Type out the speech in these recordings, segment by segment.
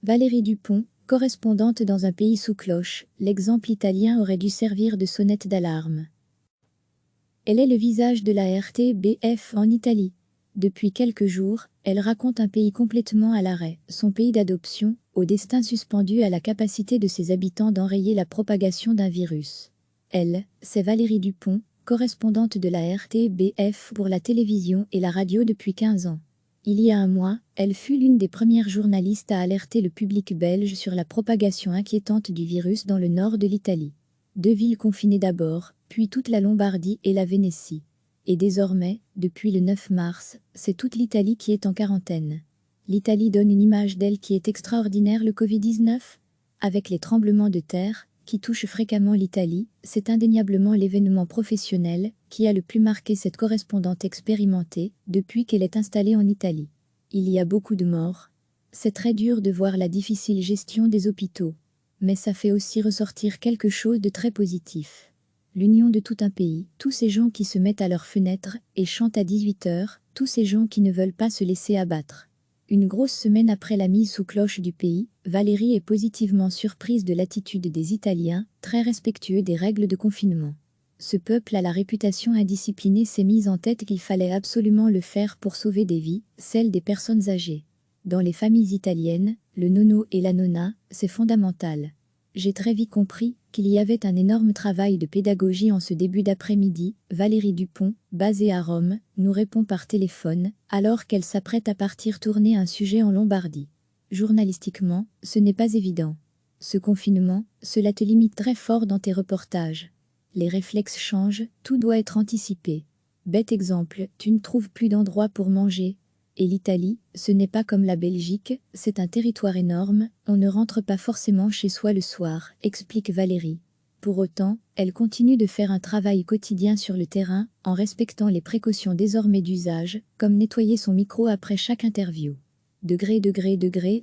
Valérie Dupont, correspondante dans un pays sous cloche, l'exemple italien aurait dû servir de sonnette d'alarme. Elle est le visage de la RTBF en Italie. Depuis quelques jours, elle raconte un pays complètement à l'arrêt, son pays d'adoption, au destin suspendu à la capacité de ses habitants d'enrayer la propagation d'un virus. Elle, c'est Valérie Dupont, correspondante de la RTBF pour la télévision et la radio depuis 15 ans. Il y a un mois, elle fut l'une des premières journalistes à alerter le public belge sur la propagation inquiétante du virus dans le nord de l'Italie. 2 villes confinées d'abord, puis toute la Lombardie et la Vénétie. Et désormais, depuis le 9 mars, c'est toute l'Italie qui est en quarantaine. L'Italie donne une image d'elle qui est extraordinaire, le Covid-19. Avec les tremblements de terre, qui touchent fréquemment l'Italie, c'est indéniablement l'événement professionnel qui a le plus marqué cette correspondante expérimentée depuis qu'elle est installée en Italie. Il y a beaucoup de morts. C'est très dur de voir la difficile gestion des hôpitaux. Mais ça fait aussi ressortir quelque chose de très positif. L'union de tout un pays, tous ces gens qui se mettent à leurs fenêtres et chantent à 18h, tous ces gens qui ne veulent pas se laisser abattre. Une grosse semaine après la mise sous cloche du pays, Valérie est positivement surprise de l'attitude des Italiens, très respectueux des règles de confinement. Ce peuple à la réputation indisciplinée s'est mis en tête qu'il fallait absolument le faire pour sauver des vies, celles des personnes âgées. Dans les familles italiennes, le nono et la nonna, c'est fondamental. J'ai très vite compris qu'il y avait un énorme travail de pédagogie en ce début d'après-midi. Valérie Dupont, basée à Rome, nous répond par téléphone, alors qu'elle s'apprête à partir tourner un sujet en Lombardie. Journalistiquement, ce n'est pas évident. Ce confinement, cela te limite très fort dans tes reportages. Les réflexes changent, tout doit être anticipé. Bête exemple, tu ne trouves plus d'endroit pour manger. Et l'Italie, ce n'est pas comme la Belgique, c'est un territoire énorme, on ne rentre pas forcément chez soi le soir, explique Valérie. Pour autant, elle continue de faire un travail quotidien sur le terrain, en respectant les précautions désormais d'usage, comme nettoyer son micro après chaque interview. Degré,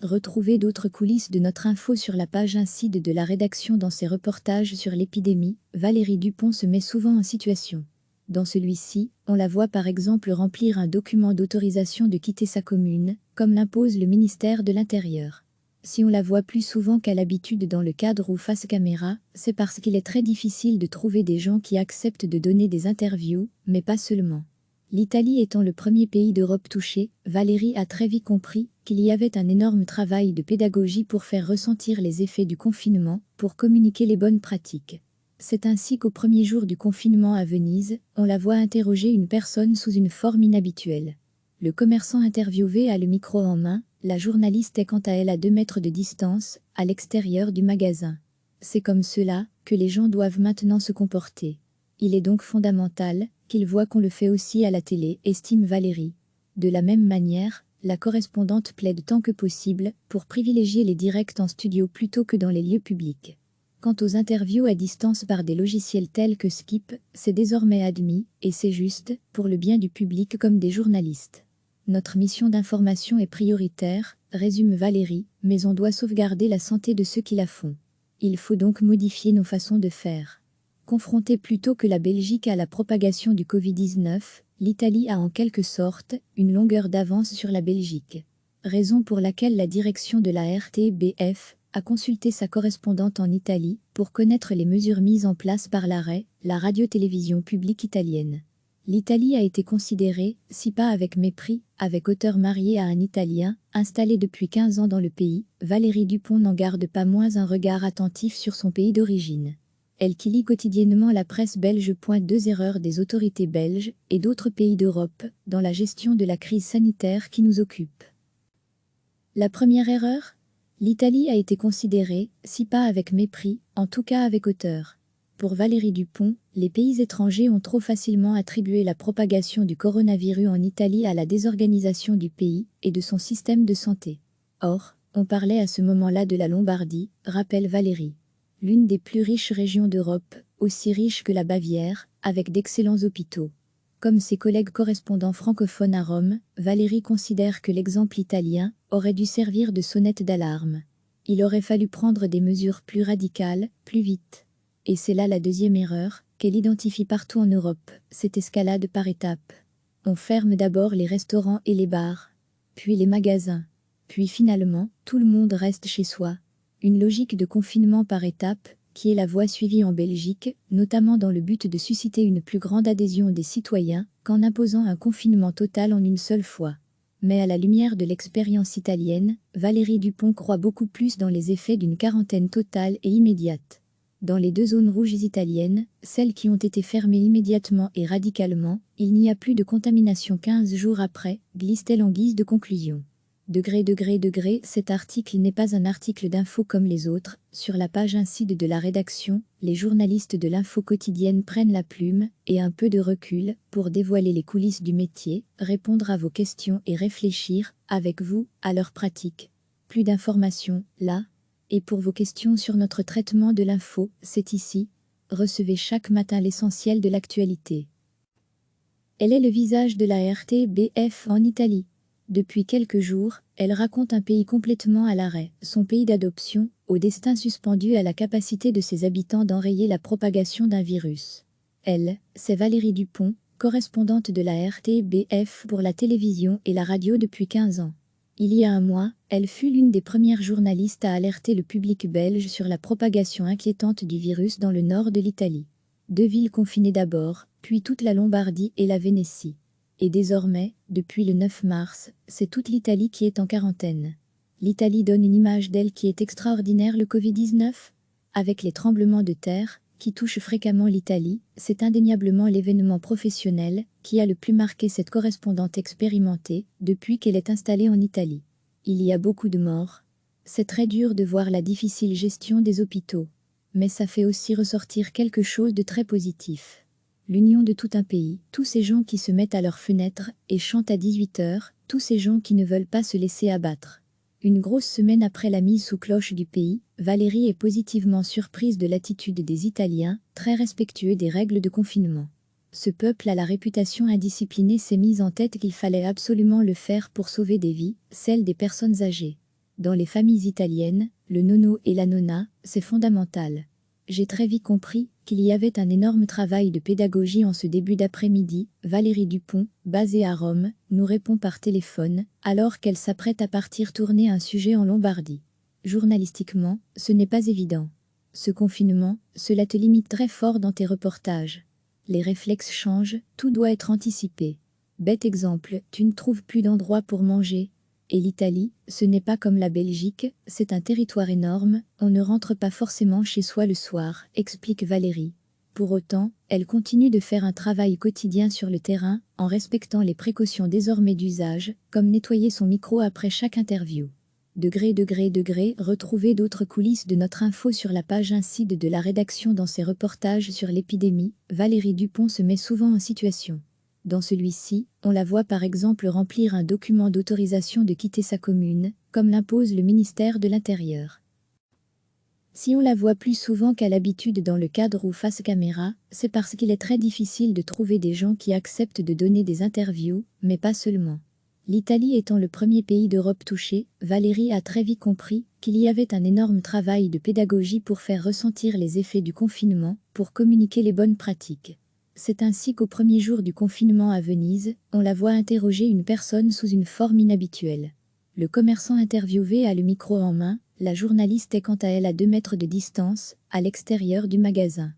retrouvez d'autres coulisses de notre info sur la page Incide de la rédaction dans ses reportages sur l'épidémie. Valérie Dupont se met souvent en situation. Dans celui-ci, on la voit par exemple remplir un document d'autorisation de quitter sa commune, comme l'impose le ministère de l'Intérieur. Si on la voit plus souvent qu'à l'habitude dans le cadre ou face caméra, c'est parce qu'il est très difficile de trouver des gens qui acceptent de donner des interviews, mais pas seulement. L'Italie étant le premier pays d'Europe touché, Valérie a très vite compris qu'il y avait un énorme travail de pédagogie pour faire ressentir les effets du confinement, pour communiquer les bonnes pratiques. C'est ainsi qu'au premier jour du confinement à Venise, on la voit interroger une personne sous une forme inhabituelle. Le commerçant interviewé a le micro en main, la journaliste est quant à elle à 2 mètres de distance, à l'extérieur du magasin. C'est comme cela que les gens doivent maintenant se comporter. Il est donc fondamental qu'ils voient qu'on le fait aussi à la télé, estime Valérie. De la même manière, la correspondante plaide tant que possible pour privilégier les directs en studio plutôt que dans les lieux publics. Quant aux interviews à distance par des logiciels tels que Skip, c'est désormais admis, et c'est juste, pour le bien du public comme des journalistes. Notre mission d'information est prioritaire, résume Valérie, mais on doit sauvegarder la santé de ceux qui la font. Il faut donc modifier nos façons de faire. Confrontée plutôt que la Belgique à la propagation du Covid-19, l'Italie a en quelque sorte une longueur d'avance sur la Belgique. Raison pour laquelle la direction de la RTBF a consulté sa correspondante en Italie pour connaître les mesures mises en place par l'ARE, la radio-télévision publique italienne. L'Italie a été considérée, si pas avec mépris, avec auteur marié à un Italien, installé depuis 15 ans dans le pays. Valérie Dupont n'en garde pas moins un regard attentif sur son pays d'origine. Elle qui lit quotidiennement la presse belge pointe 2 erreurs des autorités belges et d'autres pays d'Europe dans la gestion de la crise sanitaire qui nous occupe. La première erreur ? L'Italie a été considérée, si pas avec mépris, en tout cas avec hauteur. Pour Valérie Dupont, les pays étrangers ont trop facilement attribué la propagation du coronavirus en Italie à la désorganisation du pays et de son système de santé. Or, on parlait à ce moment-là de la Lombardie, rappelle Valérie. L'une des plus riches régions d'Europe, aussi riche que la Bavière, avec d'excellents hôpitaux. Comme ses collègues correspondants francophones à Rome, Valérie considère que l'exemple italien aurait dû servir de sonnette d'alarme. Il aurait fallu prendre des mesures plus radicales, plus vite. Et c'est là la deuxième erreur, qu'elle identifie partout en Europe, cette escalade par étapes. On ferme d'abord les restaurants et les bars, puis les magasins. Puis finalement, tout le monde reste chez soi. Une logique de confinement par étapes, qui est la voie suivie en Belgique, notamment dans le but de susciter une plus grande adhésion des citoyens qu'en imposant un confinement total en une seule fois. Mais à la lumière de l'expérience italienne, Valérie Dupont croit beaucoup plus dans les effets d'une quarantaine totale et immédiate. Dans les 2 zones rouges italiennes, celles qui ont été fermées immédiatement et radicalement, il n'y a plus de contamination 15 jours après, glisse-t-elle en guise de conclusion. Cet article n'est pas un article d'info comme les autres. Sur la page incide de la rédaction, les journalistes de l'info quotidienne prennent la plume et un peu de recul pour dévoiler les coulisses du métier, répondre à vos questions et réfléchir, avec vous, à leur pratique. Plus d'informations, là. Et pour vos questions sur notre traitement de l'info, c'est ici. Recevez chaque matin l'essentiel de l'actualité. Elle est le visage de la RTBF en Italie. Depuis quelques jours, elle raconte un pays complètement à l'arrêt, son pays d'adoption, au destin suspendu à la capacité de ses habitants d'enrayer la propagation d'un virus. Elle, c'est Valérie Dupont, correspondante de la RTBF pour la télévision et la radio depuis 15 ans. Il y a un mois, elle fut l'une des premières journalistes à alerter le public belge sur la propagation inquiétante du virus dans le nord de l'Italie. 2 villes confinées d'abord, puis toute la Lombardie et la Vénétie. Et désormais, depuis le 9 mars, c'est toute l'Italie qui est en quarantaine. L'Italie donne une image d'elle qui est extraordinaire, le Covid-19. Avec les tremblements de terre, qui touchent fréquemment l'Italie, c'est indéniablement l'événement professionnel qui a le plus marqué cette correspondante expérimentée depuis qu'elle est installée en Italie. Il y a beaucoup de morts. C'est très dur de voir la difficile gestion des hôpitaux. Mais ça fait aussi ressortir quelque chose de très positif. L'union de tout un pays, tous ces gens qui se mettent à leurs fenêtres et chantent à 18h, tous ces gens qui ne veulent pas se laisser abattre. Une grosse semaine après la mise sous cloche du pays, Valérie est positivement surprise de l'attitude des Italiens, très respectueux des règles de confinement. Ce peuple à la réputation indisciplinée s'est mis en tête qu'il fallait absolument le faire pour sauver des vies, celles des personnes âgées. Dans les familles italiennes, le nono et la nonna, c'est fondamental. J'ai très vite compris qu'il y avait un énorme travail de pédagogie en ce début d'après-midi. Valérie Dupont, basée à Rome, nous répond par téléphone, alors qu'elle s'apprête à partir tourner un sujet en Lombardie. Journalistiquement, ce n'est pas évident. Ce confinement, cela te limite très fort dans tes reportages. Les réflexes changent, tout doit être anticipé. Bête exemple, tu ne trouves plus d'endroit pour manger. Et l'Italie, ce n'est pas comme la Belgique, c'est un territoire énorme, on ne rentre pas forcément chez soi le soir, explique Valérie. Pour autant, elle continue de faire un travail quotidien sur le terrain, en respectant les précautions désormais d'usage, comme nettoyer son micro après chaque interview. Retrouvez d'autres coulisses de notre info sur la page incide de la rédaction dans ses reportages sur l'épidémie. Valérie Dupont se met souvent en situation. Dans celui-ci, on la voit par exemple remplir un document d'autorisation de quitter sa commune, comme l'impose le ministère de l'Intérieur. Si on la voit plus souvent qu'à l'habitude dans le cadre ou face caméra, c'est parce qu'il est très difficile de trouver des gens qui acceptent de donner des interviews, mais pas seulement. L'Italie étant le premier pays d'Europe touché, Valérie a très vite compris qu'il y avait un énorme travail de pédagogie pour faire ressentir les effets du confinement, pour communiquer les bonnes pratiques. C'est ainsi qu'au premier jour du confinement à Venise, on la voit interroger une personne sous une forme inhabituelle. Le commerçant interviewé a le micro en main, la journaliste est quant à elle à 2 mètres de distance, à l'extérieur du magasin.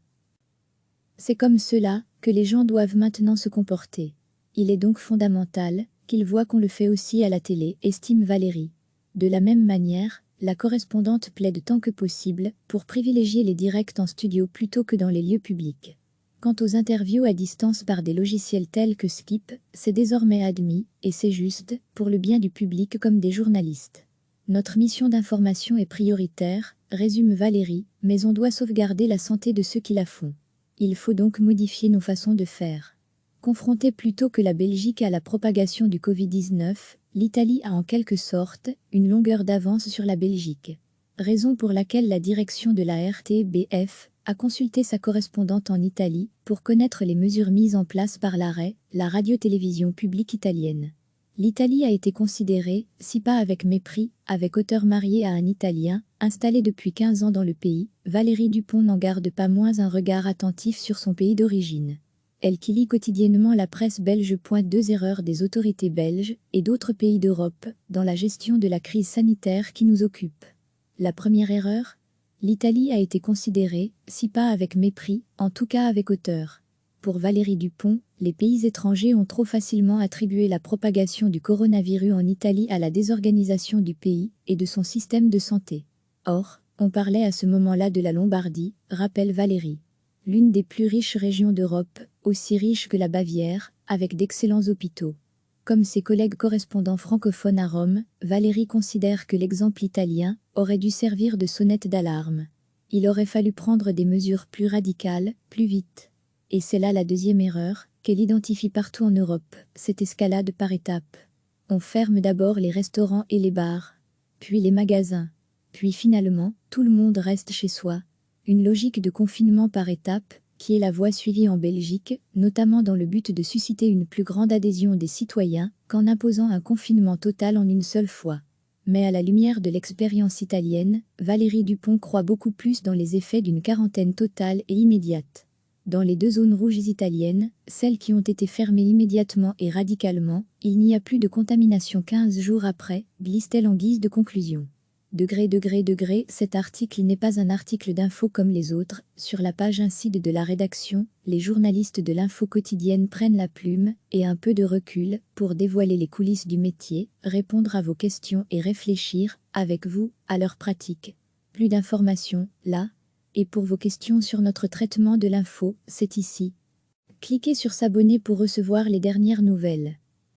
C'est comme cela que les gens doivent maintenant se comporter. Il est donc fondamental qu'ils voient qu'on le fait aussi à la télé, estime Valérie. De la même manière, la correspondante plaide tant que possible pour privilégier les directs en studio plutôt que dans les lieux publics. Quant aux interviews à distance par des logiciels tels que Skip, c'est désormais admis, et c'est juste, pour le bien du public comme des journalistes. Notre mission d'information est prioritaire, résume Valérie, mais on doit sauvegarder la santé de ceux qui la font. Il faut donc modifier nos façons de faire. Confrontée plutôt que la Belgique à la propagation du Covid-19, l'Italie a en quelque sorte une longueur d'avance sur la Belgique. Raison pour laquelle la direction de la RTBF a consulté sa correspondante en Italie pour connaître les mesures mises en place par l'ARE, la radio-télévision publique italienne. L'Italie a été considérée, si pas avec mépris, avec auteur marié à un Italien, installé depuis 15 ans dans le pays. Valérie Dupont n'en garde pas moins un regard attentif sur son pays d'origine. Elle qui lit quotidiennement la presse belge. Deux erreurs des autorités belges et d'autres pays d'Europe dans la gestion de la crise sanitaire qui nous occupe. La première erreur, l'Italie a été considérée, si pas avec mépris, en tout cas avec hauteur. Pour Valérie Dupont, les pays étrangers ont trop facilement attribué la propagation du coronavirus en Italie à la désorganisation du pays et de son système de santé. Or, on parlait à ce moment-là de la Lombardie, rappelle Valérie. L'une des plus riches régions d'Europe, aussi riche que la Bavière, avec d'excellents hôpitaux. Comme ses collègues correspondants francophones à Rome, Valérie considère que l'exemple italien aurait dû servir de sonnette d'alarme. Il aurait fallu prendre des mesures plus radicales, plus vite. Et c'est là la deuxième erreur, qu'elle identifie partout en Europe, cette escalade par étapes. On ferme d'abord les restaurants et les bars, puis les magasins, puis finalement, tout le monde reste chez soi. Une logique de confinement par étapes, qui est la voie suivie en Belgique, notamment dans le but de susciter une plus grande adhésion des citoyens qu'en imposant un confinement total en une seule fois. Mais à la lumière de l'expérience italienne, Valérie Dupont croit beaucoup plus dans les effets d'une quarantaine totale et immédiate. Dans les deux zones rouges italiennes, celles qui ont été fermées immédiatement et radicalement, il n'y a plus de contamination 15 jours après, glisse-t-elle en guise de conclusion. Cet article n'est pas un article d'info comme les autres. Sur la page incide de la rédaction, les journalistes de l'info quotidienne prennent la plume et un peu de recul pour dévoiler les coulisses du métier, répondre à vos questions et réfléchir, avec vous, à leur pratique. Plus d'informations, là. Et pour vos questions sur notre traitement de l'info, c'est ici. Cliquez sur s'abonner pour recevoir les dernières nouvelles.